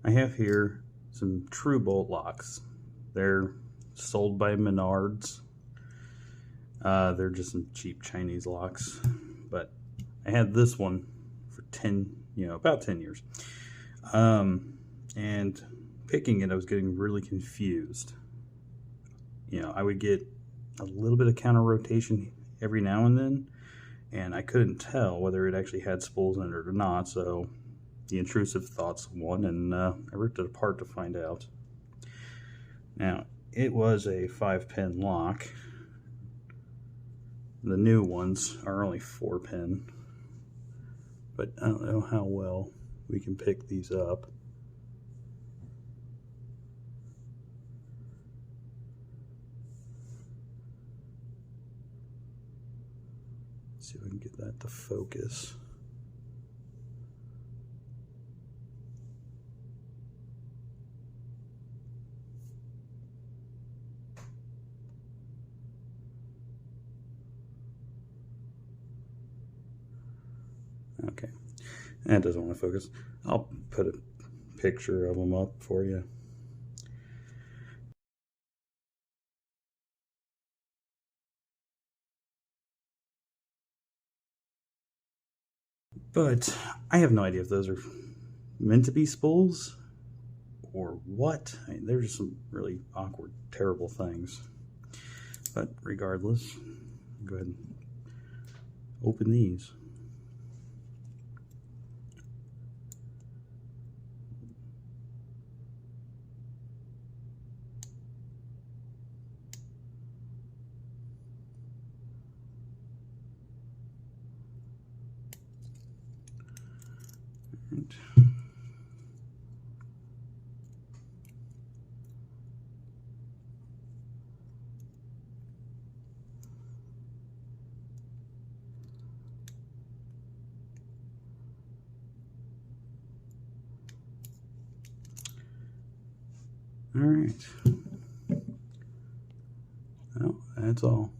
I have here some Tru-Bolt locks. They're sold by Menards. They're just some cheap Chinese locks, but I had this one for about 10 years. And picking it, I was getting really confused. I would get a little bit of counter rotation every now and then, and I couldn't tell whether it actually had spools in it or not, so the intrusive thoughts won, and I ripped it apart to find out. Now, it was a 5-pin lock. The new ones are only 4-pin, but I don't know how well we can pick these up. Let's see if we can get that to focus. Okay, that doesn't want to focus. I'll put a picture of them up for you. But I have no idea if those are meant to be spools or what. I mean, they're just some really awkward, terrible things. But regardless, go ahead and open these. Right. All right. Well, that's all.